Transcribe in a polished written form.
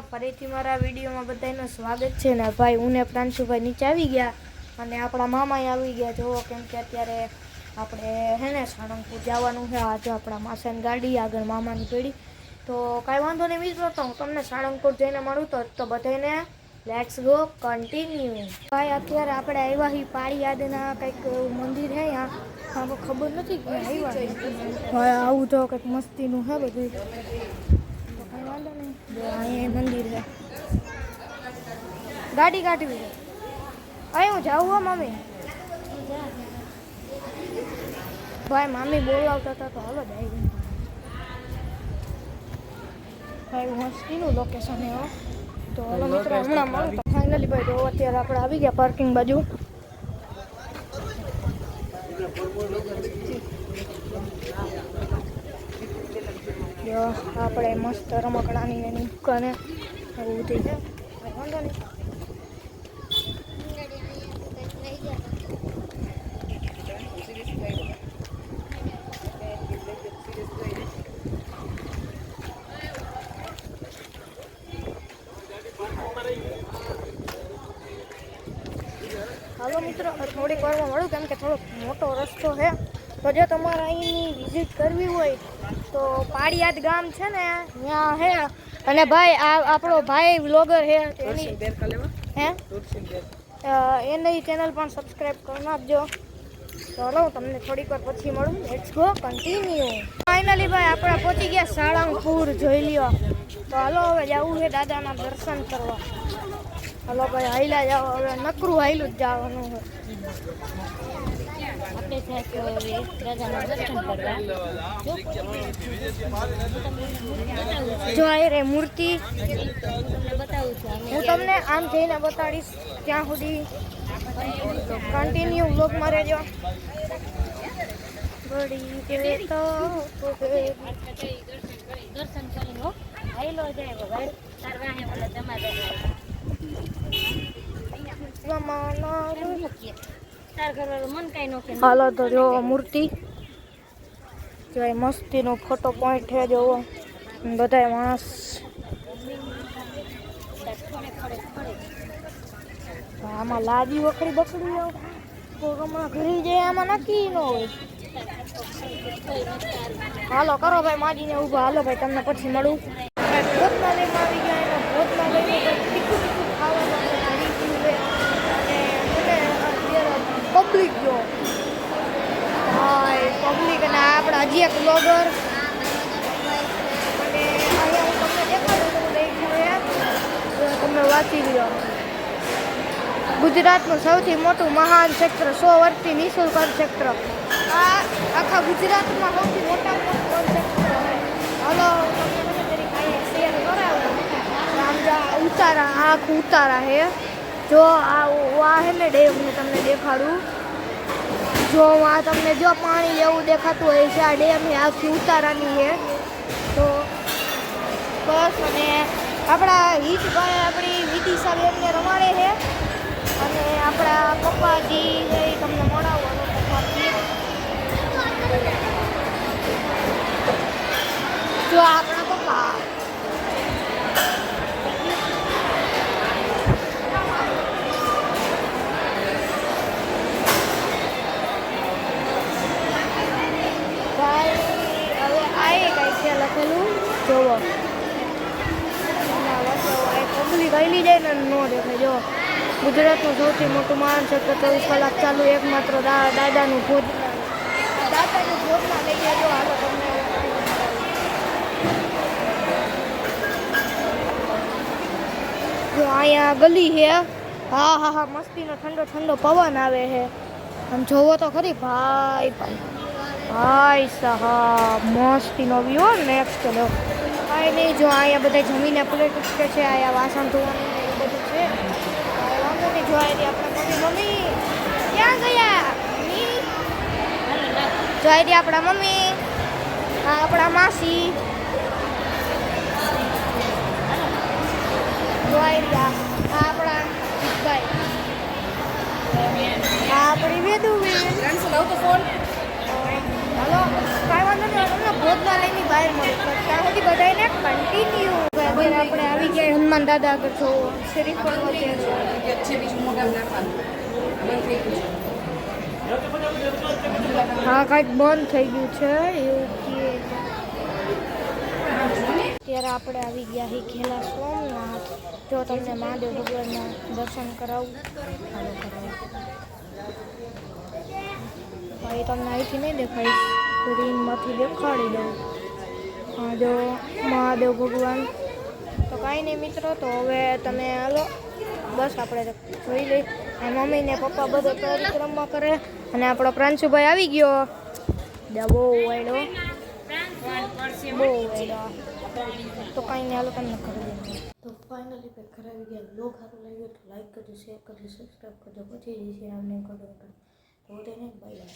ફરીથી મારા વિડીયોમાં બધાનું સ્વાગત છે ને ભાઈ હું ને પ્રાંશુભાઈ નીચે આવી ગયા અને આપણા મામા આવી ગયા જો કેમ કે અત્યારે આપણે હે ને સાળંગપુર જવાનું છે આજે આપણા માસાની ગાડી આગળ મામાની પેઢી તો કાંઈ વાંધો નહીં મિત્રો તો હું તમને સાળંગપુર જઈને મળું તો બધાને લેટ્સ ગો કન્ટિન્યુ ભાઈ અત્યારે આપણે આવ્યા હી પાળી યાદના કંઈક મંદિર છે અહીંયા ખબર નથી કે આવ્યા ભાઈ આવું તો કંઈક મસ્તીનું છે બધું અહીંયા મંદિર છે ગાડી કાઢવી છે અહીં હું જાઉં હો મમ્મી ભાઈ મામી બોલાવતા હતા તો હાલો જાય ભાઈ મસ્તીનું લોકેશન છે તો હાલો મિત્રો હમણાં મળું તો ફાઇનલી ભાઈ તો અત્યારે આપણે આવી ગયા પાર્કિંગ બાજુ આપણે મસ્ત રમકડાની એની દુકાને એવું થઈ જાય વાંધો નહીં હાલો મિત્રો થોડીક વારમાં મળું કેમ કે થોડો મોટો રસ્તો છે તો જો તમારે અહીંની વિઝિટ કરવી હોય તો પાળિયાદ ગામ છે ને ત્યાં હે અને ભાઈ આ આપણો ભાઈ વ્લોગર હે એની ચેનલ પણ સબસ્ક્રાઈબ કરી નાખજો તો હાલો તમને થોડીક વાર પછી મળું લેટ્સ ગો કન્ટિન્યુ ફાઇનલી ભાઈ આપણે પહોંચી ગયા સાળંગપુર જોઈ લ્યો તો હાલો હવે જવું છે દાદાના દર્શન કરવા હાલો ભાઈ હાઈલા જાઓ હવે નકરું હાઈલું જ જવાનું છે જો આ રે મૂર્તિ હું તમને આમ જઈને બતાડીશ ત્યાં સુધી કન્ટિન્યુ વ્લોગમાં રહેજો દર્શન કરી હો હાઈલો જાય ભાઈ તારવાહે બોલે તમારે હાલો તો જો મૂર્તિ જો મસ્તીનો ફોટો પોઈન્ટ છે જોવો બધા માણસ આમાં લાદી વખરી બકડી તો હમણાં ઘરી જાય આમાં નક્કી ન હોય હાલો કરો ભાઈ માજીને ઊભા હાલો ભાઈ તમને પછી મળું ભોજમાં લઈને આવી ગયા એના ભોજમાં લઈને તીખું ખાવાનું પબ્લિક જો હાય પબ્લિક અને આપણા હજી એક બ્લોગર અને અહીંયા હું તમને દેખાડું લખ્યું તમને વાંચી લ્યો ગુજરાતનું સૌથી મોટું મહાન ક્ષેત્ર 100 વર્ષથી નિઃશુલ્ક ક્ષેત્ર આ આખા ગુજરાતમાં સૌથી મોટામાં મોટું ક્ષેત્ર હાલો તમને જરીક અહીંયા શેર કરાવો આમ ઉતારા આખું ઉતારા હે જો આ હે ને ડેમ ને તમને દેખાડું જો આ તમને જો પાણી એવું દેખાતું હોય છે આ ડેમ એ આખી ઉતારાની છે તો બસ અને આપણા હિતભાઈ આપણી વિદિશા બેનને રમાડે છે અને આપણા પપ્પાજી એ તમને મળાવવાનો પપ્પાજી જો આપણા પપ્પા લખેલું જોવો પબ્લિક આવેલી જાય ને ન દેખાય જો ગુજરાતનું સૌથી મોટું મહાન ક્ષેત્ર 24 કલાક ચાલુ એકમાત્ર દાદાનું ભોજના લઈ જાય જો હાલો તમને જો અહીંયા ગલી છે હા હા હા મસ્તીનો ઠંડો ઠંડો પવન આવે છે આમ જોવો તો ખરી ભાઈ ભાઈ સાહેબ મસ્તીનો વ્યૂ નેક્સ્ટ લો કાંઈ નહીં જો અહીંયા બધા જમીને પ્લેટ ઉચકે છે અહીંયા વાસણ ધોવાનું એવું બધું છે વાંધો નહીં જો આવી આપણા મમ્મી ક્યાં ગયા જો આવી આપણા મમ્મી આ આપણા માસી જો આવી આ આપણા ભાઈ આ આપણી વેદુ ફોન હાલો કાંઈ વાંધો નહીં તમને ભોજનાલયની બહાર મળે ત્યાં સુધી બધાને કન્ટિન્યુ અત્યારે આપણે આવી ગયા હનુમાન દાદા આગળ જો શ્રીફળ વધે છે. છે બીજું મોઢામાં નાખવાનું બંધ થઈ ગયું હા કાંઈક બંધ થઈ ગયું છે એવું કે ત્યારે આપણે આવી ગયા છીએ ઘેલા સોમનાથ. જો તમને મહાદેવ ભગવાનના દર્શન કરાવું હાલો કરાવું. ભાઈ તમને અહીંથી નહીં દેખાઈશ, રીમમાંથી દેખાડી દઉં. હા જો મહાદેવ ભગવાન. તો કાંઈ નહીં મિત્રો, તો હવે તમે હાલો બસ આપણે જોઈ લઈ. મમ્મી ને પપ્પા બધે પરિક્રમા કરે અને આપણો પ્રાંશુભાઈ આવી ગયો. બહુ વાયડો બહુ વાયડો. તો કાંઈ નહીં હાલો તમને કરી દઉં. તો ફાઇનલી પેક કરાવી ગયા. બ્લોગ સારો લાગ્યો તો લાઈક કરજો, શેર કરજો, સબસ્ક્રાઈબ કરજો. પછી જઈશું આમને કરજો તો તેને બાય.